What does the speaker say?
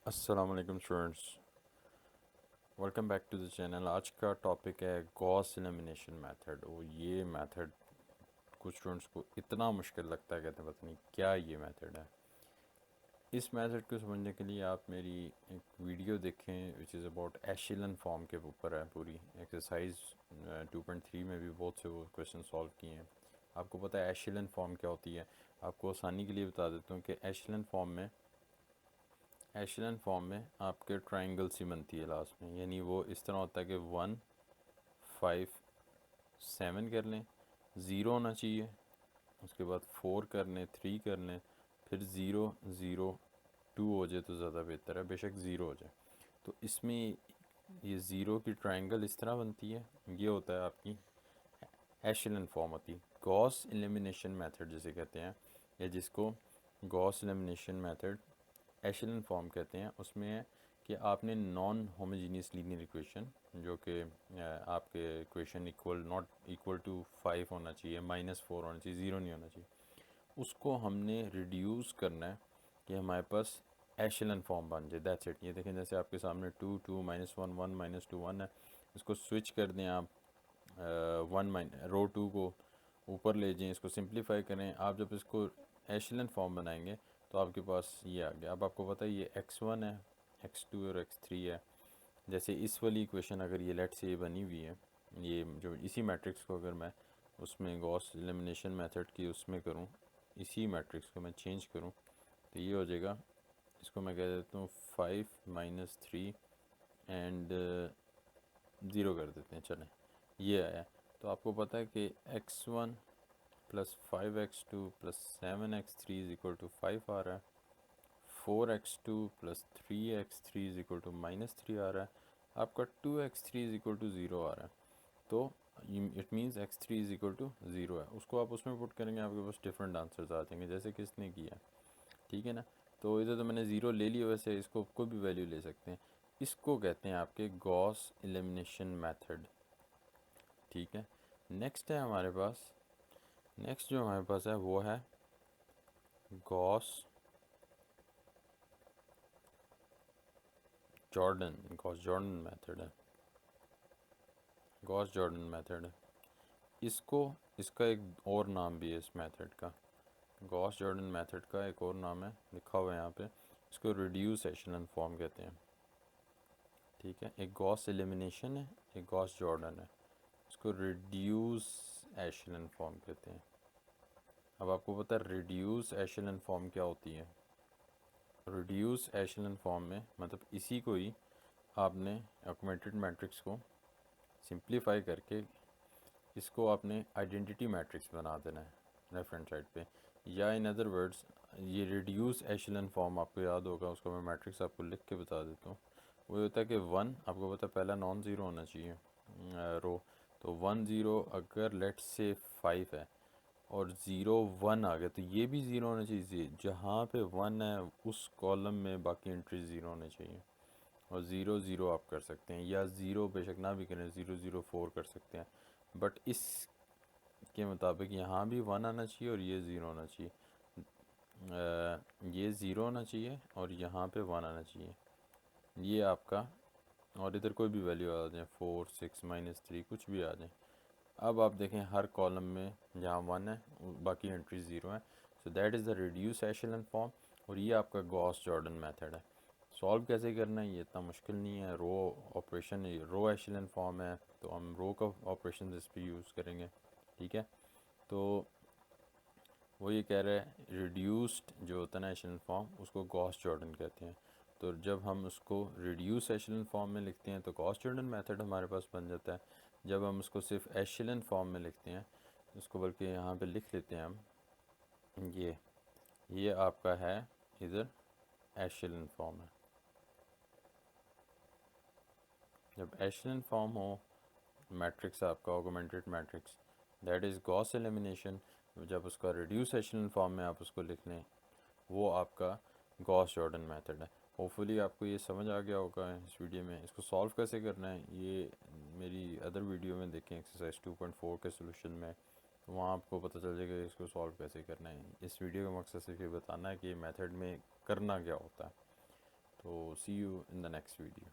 अस्सलाम वालेकुम students, welcome back to the channel. आज का टॉपिक है गॉस एलिमिनेशन मेथड। और ये मेथड कुछ स्टूडेंट्स को इतना मुश्किल लगता है, कहते हैं पता नहीं क्या ये मेथड है। इस मेथड को समझने के लिए आप मेरी एक वीडियो देखें विच इज़ अबाउट एशेलन फॉर्म के ऊपर है। पूरी एक्सरसाइज 2.3 में भी बहुत से वो क्वेश्चन सॉल्व किए हैं। आपको पता है एशेलन फॉर्म क्या होती है। आपको आसानी के लिए बता देता हूँ कि एशेलन फॉर्म में आपके ट्राइंगल सी बनती है लास्ट में, यानी वो इस तरह होता है कि 1 5 7 कर लें, ज़ीरो होना चाहिए। उसके बाद 4 कर लें, 3 कर लें, फिर 0 0 2 हो जाए तो ज़्यादा बेहतर है, बेशक ज़ीरो हो जाए। तो इसमें ये ज़ीरो की ट्राइंगल इस तरह बनती है। ये होता है आपकी एशेलन फॉर्म होती है। गॉस एलिमिनेशन मेथड जिसे कहते हैं, या जिसको गॉस एलिमिनेशन मेथड एशेलन फॉर्म कहते हैं, उसमें है कि आपने नॉन होमोजीनियस लीनियर इक्वेशन, जो कि आपके equation equal not equal to 5 होना चाहिए, -4 होना चाहिए, ज़ीरो नहीं होना चाहिए, उसको हमने रिड्यूस करना है कि हमारे पास एशेलन फॉर्म बन जाए। That's it. ये देखें, जैसे आपके सामने 2 2 -1 1 -2 1 है। इसको स्विच कर दें आप, वन माइन रो 2 को ऊपर ले जाएं, इसको सिंप्लीफाई करें। आप जब इसको एशेलन फॉर्म बनाएंगे तो आपके पास ये आ गया। अब आपको पता है ये x1 है, x2 और x3 है। जैसे इस वाली इक्वेशन अगर ये लेट से ये बनी हुई है, ये जो इसी मैट्रिक्स को अगर मैं उसमें गॉस एलिमिनेशन मेथड की उसमें करूँ, इसी मैट्रिक्स को मैं चेंज करूँ, तो ये हो जाएगा। इसको मैं कह देता हूँ 5 - 3 एंड ज़ीरो कर देते हैं, चलें। ये आया। तो आपको पता है कि x1 plus 5x2 plus 7x3 is equal to 5 आ रहा है। 4x2 plus 3x3 is equal to -3 आ रहा है। आपका 2x3 is equal to zero आ रहा है। तो it means x3 is equal to zero है। उसको आप उसमें पुट करेंगे, आपके पास डिफरेंट आंसर्स आ जाएंगे, जैसे किसने किया। ठीक है ना। तो इधर तो मैंने ज़ीरो ले लिया, वैसे इसको कोई भी वैल्यू ले सकते हैं। इसको कहते हैं आपके गॉस एलिमिनेशन मेथड। ठीक है। नेक्स्ट है हमारे पास, नेक्स्ट जो हमारे पास है वो है Gauss Jordan. Gauss Jordan method है। गॉस जॉर्डन मेथड है। इसको, इसका एक और नाम भी है इस मेथड का। गॉस जॉर्डन मेथड का एक और नाम है, लिखा हुआ है यहाँ पे। इसको रिड्यूस एशेलन फॉर्म कहते हैं। ठीक है। एक गॉस एलिमिनेशन है, एक गॉस जॉर्डन है। इसको रिड्यूस एशेलन फॉर्म कहते हैं। अब आपको पता है रिड्यूस एशेलन फॉर्म क्या होती है। रिड्यूस एशेलन फॉर्म में मतलब इसी को ही आपने ऑगमेंटेड मैट्रिक्स को सिंप्लीफाई करके इसको आपने आइडेंटिटी मैट्रिक्स बना देना है लेफ्ट हैंड साइड पे। या इन अदर वर्ड्स, ये रिड्यूस एशेलन फॉर्म आपको याद होगा, उसका मैं मैट्रिक्स आपको लिख के बता देता हूँ। वो होता है कि 1, आपको पता है पहला नॉन ज़ीरो होना चाहिए रो। तो 1 0, अगर लेट से 5 है और 0 1 आ गया तो ये भी ज़ीरो होना चाहिए। जहाँ पे 1 है उस कॉलम में बाकी एंट्री ज़ीरो होने चाहिए। और 0 0 आप कर सकते हैं, या ज़ीरो बेशक ना भी करें, 0 0 4 कर सकते हैं। बट इसके मुताबिक यहाँ भी 1 आना चाहिए और ये ज़ीरो होना चाहिए। ये ज़ीरो होना चाहिए और यहाँ पे 1 आना चाहिए। ये आपका, और इधर कोई भी वैल्यू आ जाए, 4 6 -3 कुछ भी आ जाए। अब आप देखें हर कॉलम में जहाँ 1 है बाकी एंट्री ज़ीरो है। So that is the reduce echelon form. और ये आपका गॉस जॉर्डन मेथड है। सॉल्व कैसे करना है ये इतना मुश्किल नहीं है। रो ऑपरेशन, रो एशेलन फॉर्म है तो हम रो का ऑपरेशन इस पर यूज़ करेंगे। ठीक है। तो वो ये कह रहा है रिड्यूस्ड जो होता है ना एशेलन फॉर्म, उसको गॉस जॉर्डन कहते हैं। तो जब हम उसको रिड्यूस एशेलन फॉर्म में लिखते हैं तो गॉस जॉर्डन मेथड हमारे पास बन जाता है। जब हम उसको सिर्फ एशेलन फॉर्म में लिखते हैं, उसको बल्कि यहाँ पे लिख लेते हैं हम, ये आपका है इधर एशेलन फॉर्म है। जब एशेलन फॉर्म हो मैट्रिक्स आपका augmented matrix, that is Gauss elimination. जब उसका रिड्यूस एशेलन फॉर्म में आप उसको लिख लें, वो आपका गॉस जॉर्डन मेथड है। होपफुली आपको ये समझ आ गया होगा इस वीडियो में। इसको सॉल्व कैसे करना है ये मेरी अदर वीडियो में देखें, एक्सरसाइज 2.4 के सोल्यूशन में, तो वहाँ आपको पता चल जाएगा कि इसको सॉल्व कैसे करना है। इस वीडियो का मकसद सिर्फ ये बताना है कि मेथड में करना क्या होता है। तो see you in the next video.